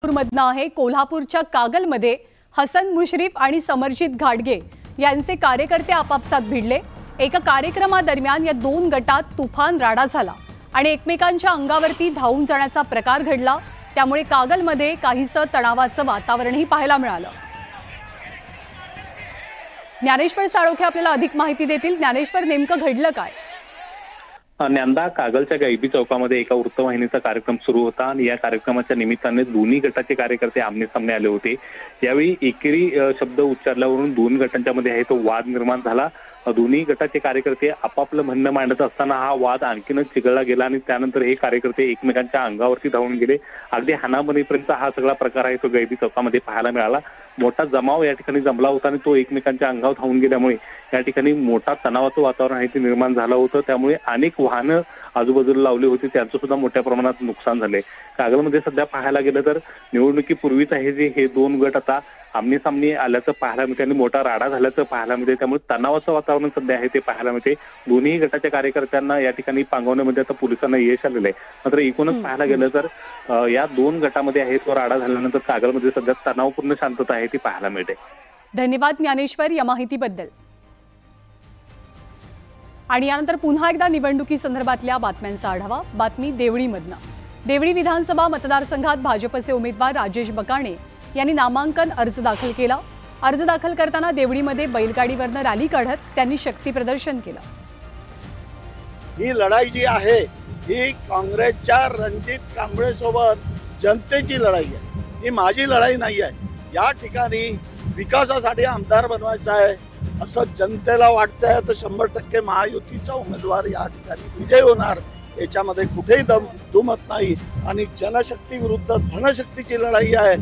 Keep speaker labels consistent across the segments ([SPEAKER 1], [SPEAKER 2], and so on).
[SPEAKER 1] मधनं आहे। कोल्हापूरच्या कागलमध्ये हसन मुश्रीफ आणि समरजित घाटगे यांचे कार्यकर्ते आपापसात भिडले। एका कार्यक्रमादरम्यान या दोन गटात तुफान राडा झाला आणि एकमेकांच्या अंगावरती धावून जाण्याचा प्रकार घडला। त्यामुळे कागलमध्ये काहीसं तणावाचं वातावरणही पाहायला मिळालं। ज्ञानेश्वर साळोखे आपल्याला अधिक माहिती देतील। ज्ञानेश्वर, नेमकं घडलं काय?
[SPEAKER 2] न्यांदा कागलच्या गायबी चौकामध्ये एका वृत्तवाहिनीचा कार्यक्रम सुरू होता आणि या कार्यक्रमाच्या निमित्ताने दोन्ही गटाचे कार्यकर्ते आमने सामने आले होते। यावेळी एकेरी शब्द उच्चारल्यावरून दोन गटांच्या मध्ये आहे तो वाद निर्माण झाला। दोन्ही गटाचे कार्यकर्ते आपापलं म्हणणं मांडत असताना हा वाद आणखीनच चिघळला गेला आणि त्यानंतर हे कार्यकर्ते एकमेकांच्या अंगावरती धावून गेले। अगदी हाणामारीपर्यंत हा सगळा प्रकार आहे तो गायबी चौकामध्ये पाहायला मिळाला। मोठा जमाव या ठिकाणी जमला होता आणि तो एकमेकांच्या अंगावर धावून गेल्यामुळे या ठिकाणी मोठा तणावाचं वातावरण आहे ते निर्माण झालं होतं। त्यामुळे अनेक वाहनं आजूबाजूला लावली होती, त्यांचं सुद्धा मोठ्या प्रमाणात नुकसान झाले। कागलमध्ये सध्या पाहायला गेलं तर निवडणुकीपूर्वीच आहे जे हे दोन गट आता आमने सामने आल्याचं पाहायला मिळते आणि मोठा राडा झाल्याचं पाहायला मिळते। त्यामुळे तणावाचं वातावरण सध्या आहे ते पाहायला मिळते। दोन्ही गटाच्या कार्यकर्त्यांना या ठिकाणी पांगवण्यामध्ये आता पोलिसांना यश आलेलं आहे। मात्र एकूणच पाहायला गेलं तर या दोन गटामध्ये आहे तो राडा झाल्यानंतर कागलमध्ये सध्या तणावपूर्ण शांतता आहे ती पाहायला मिळते।
[SPEAKER 1] धन्यवाद ज्ञानेश्वर या माहितीबद्दल। आणि यानंतर पुन्हा एकदा निवडणुकी संदर्भातल्या बातम्यांचा आढावा। बातमी देवळीमधनं। देवळी विधानसभा मतदारसंघात भाजपचे उमेदवार राजेश बकाणे यांनी नामांकन अर्ज दाखल केला। अर्ज दाखल करताना देवळीमध्ये बैलगाडीवरनं रॅली काढत त्यांनी शक्ती प्रदर्शन केलं।
[SPEAKER 3] ही लढाई जी आहे ही काँग्रेसच्या रणजित कांबळे सोबत जनतेची लढाई आहे, ही माझी लढाई नाही आहे। या ठिकाणी विकासासाठी आमदार बनवायचा आहे असं जनतेला वाटतंय तर 100% महायुतीचा उमेदवार या ठिकाणी विजय होणार, याच्यामध्ये कुठेही दुमत नाही। आणि जनशक्ती विरुद्ध धनशक्तीची लढाई आहे।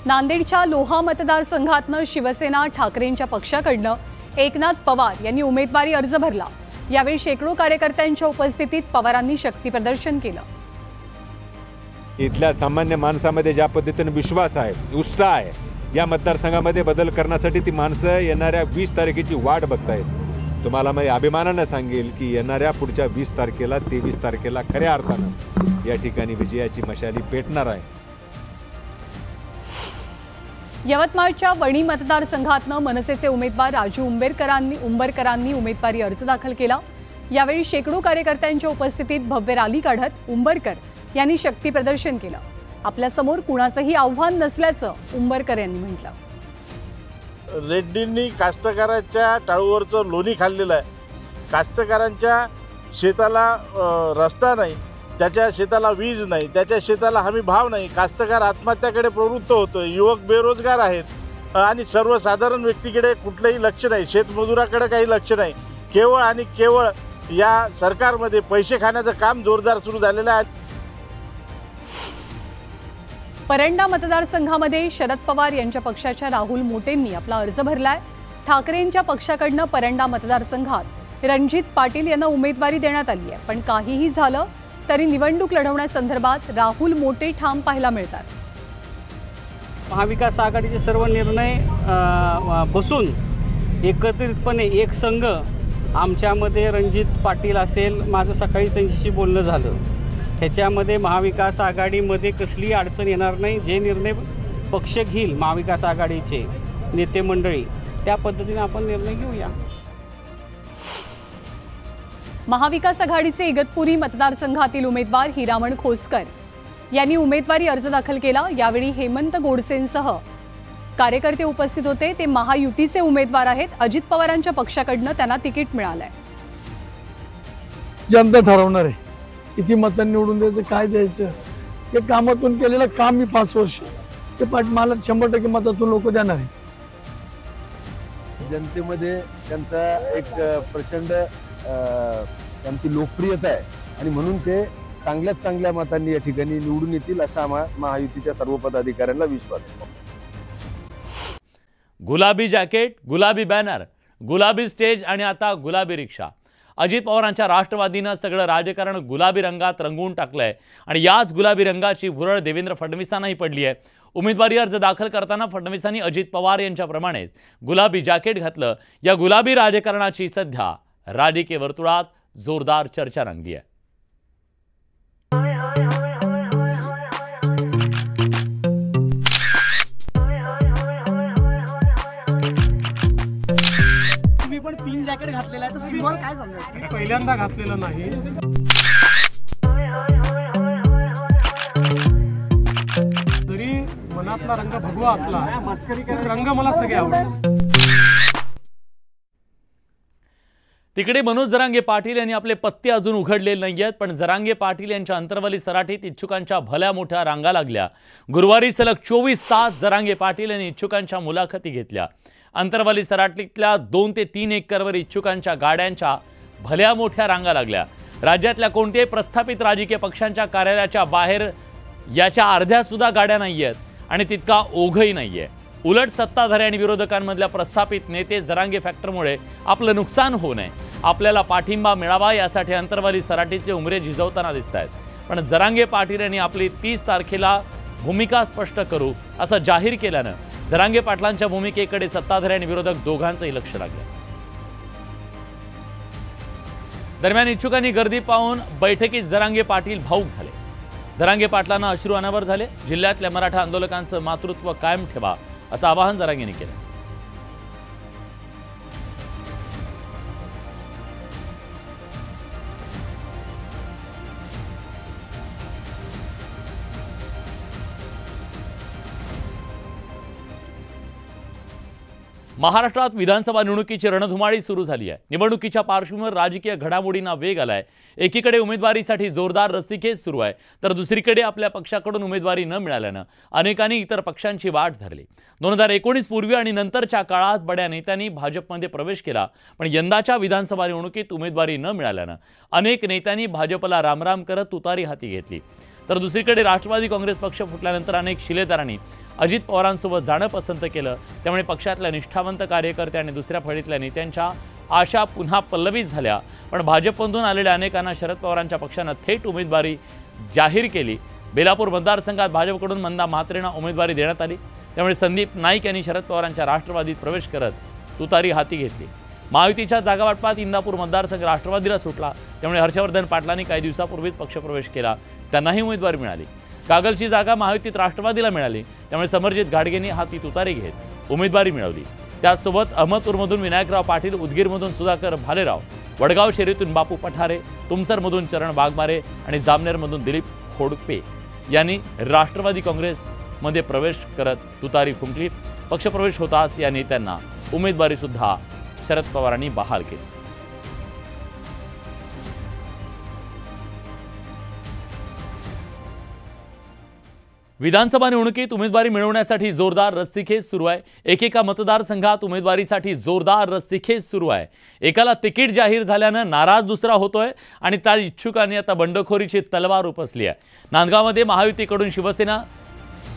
[SPEAKER 1] नांदेडच्या लोहा मतदारसंघातनं शिवसेना ठाकरेंच्या पक्षाकडनं एकनाथ पवार यांनी उमेदवारी अर्ज भरला। यावेळी शेकडो कार्यकर्त्यांच्या उपस्थितीत पवारांनी शक्ती प्रदर्शन केलं।
[SPEAKER 4] इथल्या सामान्य माणसामध्ये ज्या पद्धतीने विश्वास आहे, उत्साह आहे, या मतदारसंघामध्ये बदल करण्यासाठी ती माणसं येणाऱ्या 20 तारखेची वाट बघतायत। तुम्हाला मी अभिमानाने सांगेल की येणाऱ्या पुढच्या 20 तारखेला 23 तारखेला खऱ्या अर्थानं या ठिकाणी विजयाची मशाली पेटणार आहे।
[SPEAKER 1] यवतमाळच्या वणी मतदारसंघातनं मनसेचे उमेदवार राजू उंबरकरांनी उमेदवारी अर्ज दाखल केला। यावेळी शेकडो कार्यकर्त्यांच्या उपस्थितीत भव्य रॅली काढत उंबरकर यांनी शक्ती प्रदर्शन केलं। आपल्या समोर कुणाचंही आव्हान नसल्याचं उंबरकर यांनी म्हटलं।
[SPEAKER 5] रेड्डींनी कास्तकारांच्या टाळूवरचं लोणी खाल्लेलं आहे। कास्तकारांच्या शेताला रस्ता नाही, त्याच्या शेताला वीज नाही, त्याच्या शेताला हमी भाव नाही। कास्तकार आत्महत्याकडे प्रवृत्त होतो, युवक बेरोजगार आहेत आणि सर्वसाधारण व्यक्तीकडे कुठलंही लक्ष नाही, शेतमजुराकडे काही लक्ष नाही। केवळ आणि केवळ या सरकारमध्ये पैसे खाण्याचं काम जोरदार सुरू झालेलं आहे।
[SPEAKER 1] परंडा मतदारसंघामध्ये शरद पवार यांच्या पक्षाच्या राहुल मोटेंनी आपला अर्ज भरलाय। ठाकरेंच्या पक्षाकडनं परंडा मतदारसंघात रणजित पाटील यांना उमेदवारी देण्यात आली आहे, पण काहीही झालं तरी निवडणूक लढवण्यासंदर्भात राहुल मोटे ठाम पाहायला मिळतात।
[SPEAKER 6] महाविकास आघाडीचे सर्व निर्णय बसून एकत्रितपणे एक संघ आमच्यामध्ये रणजित पाटील असेल, माझं सकाळी त्यांच्याशी बोलणं झालं, ह्याच्यामध्ये महाविकास आघाडीमध्ये कसलीही अडचण येणार नाही। जे निर्णय पक्ष घेईल महाविकास आघाडीचे नेते मंडळी त्या पद्धतीने आपण निर्णय घेऊया।
[SPEAKER 1] महाविकास आघाडीचे इगतपुरी मतदारसंघातील उमेदवार हिरामण खोसकर यांनी उमेदवारी अर्ज दाखल केला। यावेळी हेमंत गोडसेंसह कार्यकर्ते उपस्थित होते। ते महायुतीचे उमेदवार आहेत। अजित पवारांच्या पक्षाकडनं त्यांना तिकीट मिळालंय।
[SPEAKER 7] जनता ठरवणार आहे किती मतांनी निवडून द्यायचं, काय द्यायचं। ते कामातून केलेलं काम मी 5 वर्ष ते मला 100% मतातून लोक देणार आहे।
[SPEAKER 8] जनतेमध्ये त्यांचा एक प्रचंड त्यांची लोकप्रियता आहे आणि म्हणून ते चांगल्यात चांगल्या मतांनी या ठिकाणी निवडून येतील असा महायुतीच्या सर्व पदाधिकाऱ्यांना विश्वास आहे।
[SPEAKER 9] गुलाबी जॅकेट, गुलाबी बॅनर, गुलाबी स्टेज आणि आता गुलाबी रिक्षा। अजित पवारांच्या राष्ट्रवादीनं सगळं राजकारण गुलाबी रंगात रंगवून टाकलंय आणि याच गुलाबी रंगाची भुरळ देवेंद्र फडणवीसांनाही पडली आहे। उमेदवारी अर्ज दाखल करताना फडणवीसांनी अजित पवार यांच्याप्रमाणेच गुलाबी जॅकेट घातलं। या गुलाबी राजकारणाची सध्या राजकीय वर्तुळात जोरदार चर्चा रंगली आहे।
[SPEAKER 10] तिकीट घातलेलं आहे, तर सिम्बॉल काय समजायचं?
[SPEAKER 11] पहिल्यांदा घातलेलं नाही. जरी मनातला रंग भगवा असला तरी रंग मला सगळे आवडतात.
[SPEAKER 9] तिकडे मनोज जरांगे पाटील यांनी आपले पत्ते अजून उघडलेले नाही आहेत, पण जरांगे पाटील यांच्या अंतरवाली सराटीत इच्छुकांच्या भल्या मोठ्या रांगा लागल्या. गुरुवारी सलग 24 तास जरांगे पाटील यांनी इच्छुकांच्या मुलाखती घेतल्या. अंतरवाली सराटीतल्या 2 ते 3 एकरवर इच्छुकांच्या गाड्यांच्या भल्या मोठ्या रांगा लागल्या. राज्यातल्या कोणत्याही प्रस्थापित राजकीय पक्षांच्या कार्यालयाच्या बाहेर याच्या अर्ध्या सुद्धा गाड्या नाही आहेत आणि तितका ओघही नाही आहे. उलट सत्ताधारी आणि विरोधकांमधल्या प्रस्थापित नेते जरांगे फॅक्टरमुळे आपलं नुकसान होऊ नये, आपल्याला पाठिंबा मिळावा यासाठी अंतरवाली सराटीचे उमरे झिजवताना दिसत आहेत. पण जरांगे पाटील यांनी आपली 30 तारखेला भूमिका स्पष्ट करू असं जाहीर केल्यानं जरांगे पाटलांच्या भूमिकेकडे सत्ताधारी आणि विरोधक दोघांचंही लक्ष लागलं. दरम्यान इच्छुकांनी गर्दी पाहून बैठकीत जरांगे पाटील भाऊक झाले. जरांगे पाटलांना अश्रू अनावर झाले. जिल्ह्यातल्या मराठा आंदोलकांचं मातृत्व कायम ठेवा असं आवाहन जरांगेंनी केलं. महाराष्ट्रात विधानसभा निवडणुकीची रणधुमाळी सुरू झाली आहे. निवडणुकीच्या पार्श्वभूमीवर राजकीय घडामोडींना वेग आलाय. एकीकडे उमेदवारीसाठी जोरदार रस्सीखेच सुरू आहे, तर दुसरीकडे आपल्या पक्षाकडून उमेदवारी न मिळाल्यानं अनेकांनी इतर पक्षांची वाट धरली. 2019 पूर्वी आणि नंतरच्या काळात बड्या नेत्यांनी भाजपमध्ये प्रवेश केला, पण यंदाच्या विधानसभा निवडणुकीत उमेदवारी न मिळाल्यानं अनेक नेत्यांनी भाजपला रामराम करत तुतारी हाती घेतली. तर दुसरीकडे राष्ट्रवादी काँग्रेस पक्ष फुटल्यानंतर अनेक शिलेदारांनी अजित पवारांसोबत जाणं पसंत केलं. त्यामुळे पक्षातल्या निष्ठावंत कार्यकर्ते आणि दुसऱ्या फळीतल्या नेत्यांच्या आशा पुन्हा पल्लवित झाल्या. पण भाजपमधून आलेल्या अनेकांना शरद पवारांच्या पक्षानं थेट उमेदवारी जाहीर केली. बेलापूर मतदारसंघात भाजपकडून मंदा म्हात्रेंना उमेदवारी देण्यात आली. त्यामुळे संदीप नाईक यांनी शरद पवारांच्या राष्ट्रवादीत प्रवेश करत तुतारी हाती घेतली. महायुतीच्या जागावाटपात इंदापूर मतदारसंघ राष्ट्रवादीला सुटला. त्यामुळे हर्षवर्धन पाटलांनी काही दिवसापूर्वीच पक्षप्रवेश केला. त्यांनाही उमेदवारी मिळाली. कागलची जागा महायुतीत राष्ट्रवादीला मिळाली. त्यामुळे समरजित घाटगेंनी हाती तुतारी घेत उमेदवारी मिळवली. त्याचसोबत अहमदपूरमधून विनायकराव पाटील, उदगीरमधून सुधाकर भालेराव, वडगाव शहरीतून बापू पठारे, तुमसरमधून चरण वाघमारे आणि जामनेरमधून दिलीप खोडपे यांनी राष्ट्रवादी काँग्रेसमध्ये प्रवेश करत तुतारी फुंकली. पक्षप्रवेश होताच या नेत्यांना उमेदवारी सुद्धा शरद पवारांनी बहाल केली. विधानसभा निवडणुकीत उमेदवारी मिळवण्यासाठी जोरदार रस्सीखेच सुरू आहे. एकेका मतदारसंघात उमेदवारीसाठी जोरदार रस्सीखेच सुरू आहे. एकाला तिकीट जाहीर झाल्यानं नाराज दुसरा होतोय आणि त्या इच्छुकांनी आता बंडखोरीची तलवार उपसली आहे. नांदगावमध्ये महायुतीकडून शिवसेना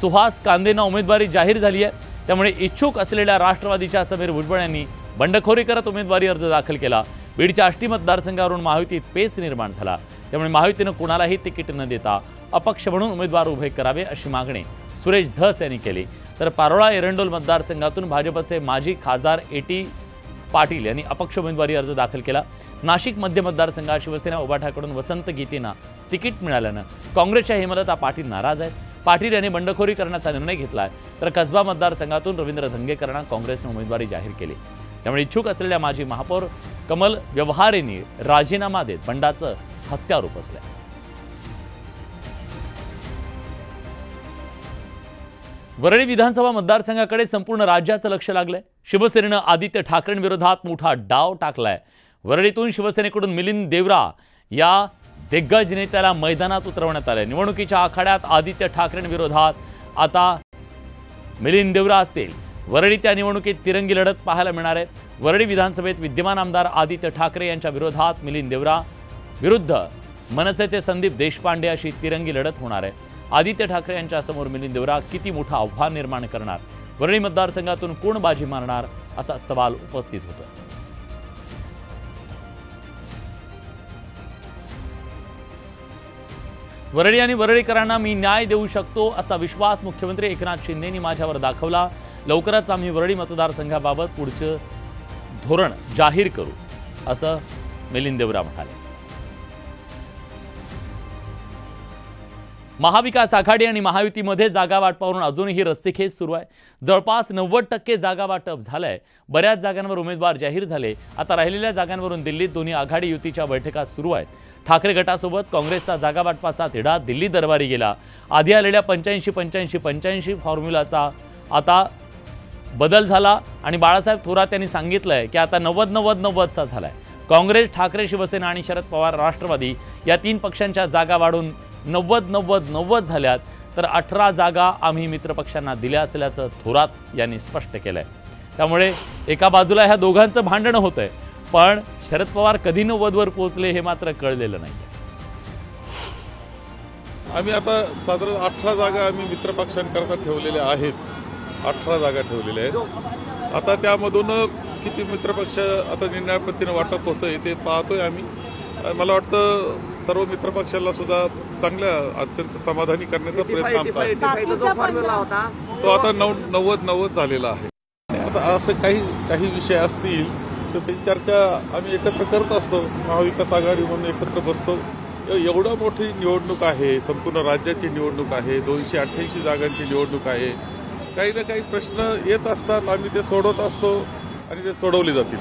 [SPEAKER 9] सुहास कांदेंना उमेदवारी जाहीर झाली आहे. त्यामुळे इच्छुक असलेल्या राष्ट्रवादीच्या समीर भुजबळ यांनी बंडखोरी करत उमेदवारी अर्ज दाखल केला. बीडच्या आष्टी मतदारसंघावरून महायुतीत पेच निर्माण झाला. त्यामुळे महायुतीनं कुणालाही तिकीट न देता अपक्ष म्हणून उमेदवार उभे करावे अशी मागणी सुरेश धस यांनी केली. तर पारोळा एरंडोल मतदारसंघातून भाजपचे माजी खासदार एटी पाटील यांनी अपक्ष उमेदवारी अर्ज दाखल केला. नाशिक मध्य मतदारसंघात शिवसेना उभाठाकडून वसंत गीतेंना तिकीट मिळाल्यानं काँग्रेसच्या हेमलता पाटील नाराज आहेत. पाटील यांनी बंडखोरी करण्याचा निर्णय घेतला. तर कसबा मतदारसंघातून रवींद्र धंगेकरांना काँग्रेसने उमेदवारी जाहीर केली. त्यामुळे इच्छुक असलेल्या माजी महापौर कमल व्यवहारेंनी राजीनामा देत बंडाचं हत्यार उपसलंय. वरळी विधानसभा मतदारसंघाकडे संपूर्ण राज्याचं लक्ष लागलंय. शिवसेनेनं आदित्य ठाकरेंविरोधात मोठा डाव टाकलाय. वरळीतून शिवसेनेकडून मिलिंद देवरा या दिग्गज नेत्याला मैदानात उतरवण्यात आलंय. निवडणुकीच्या आखाड्यात आदित्य ठाकरेंविरोधात आता मिलिंद देवरा असतील. वरळी त्या निवडणुकीत तिरंगी लढत पाहायला मिळणार आहे. वरळी विधानसभेत विद्यमान आमदार आदित्य ठाकरे यांच्या विरोधात मिलिंद देवरा विरुद्ध मनसेचे संदीप देशपांडे अशी तिरंगी लढत होणार आहे. आदित्य ठाकरे यांच्या समोर मिलिंद देवरा किती मोठं आव्हान निर्माण करणार, वरळी मतदारसंघातून कोण बाजी मारणार असा सवाल उपस्थित होतो. वरळी आणि वरळीकरांना मी न्याय देऊ शकतो असा विश्वास मुख्यमंत्री एकनाथ शिंदेंनी माझ्यावर दाखवला. लवकरच आम्ही वरळी मतदारसंघाबाबत पुढचं धोरण जाहीर करू असं मिलिंद देवरा म्हणाले. महाविकास आघाडी आणि महायुतीमध्ये जागा वाटपावरून अजूनही रस्सीखेच सुरू आहे. जवळपास 90% जागा वाटप झालंय. बऱ्याच जागांवर उमेदवार जाहीर झाले. आता राहिलेल्या जागांवरून दिल्लीत दोन्ही आघाडी युतीच्या बैठका सुरू आहेत. ठाकरे गटासोबत काँग्रेसचा जागा वाटपाचा तिढा दिल्ली दरबारी गेला. आधी आलेल्या 85-85-85 फॉर्म्युलाचा आता बदल झाला आणि बाळासाहेब थोरात यांनी सांगितलंय की आता 90-90-90चा झालाय. काँग्रेस, ठाकरे, शिवसेना आणि शरद पवार राष्ट्रवादी या 3 पक्षांच्या जागा वाढून 90-90-90 झाल्यात. तर 18 जागा आम्ही मित्रपक्षांना दिल्या असल्याचं थोरात यांनी स्पष्ट केलंय. त्यामुळे एका बाजूला ह्या दोघांचं भांडणं होतंय, पण शरद पवार कधी 90वर पोहोचले हे मात्र कळलेलं नाही.
[SPEAKER 12] आम्ही आता साधारण 18 जागा आम्ही मित्रपक्षांकरता ठेवलेल्या आहेत. 18 जागा ठेवलेल्या आहेत. आता त्यामधून किती मित्रपक्ष आता निर्णय पद्धतीने वाटप होतंय ते पाहतोय आम्ही. मला वाटतं सर्व मित्रपक्षाला सुद्धा चांगल्या अत्यंत समाधानी करण्याचा प्रयत्न आमचा आहे. तो आता 90-90 झालेला आहे. आता असं काही विषय असतील तर त्याची चर्चा आम्ही एकत्र करत असतो. महाविकास आघाडी म्हणून एकत्र बसतो. एवढं मोठी निवडणूक आहे, संपूर्ण राज्याची निवडणूक आहे, 288 जागांची निवडणूक आहे. काही ना काही प्रश्न येत असतात, आम्ही ते सोडवत असतो आणि ते सोडवले जातील.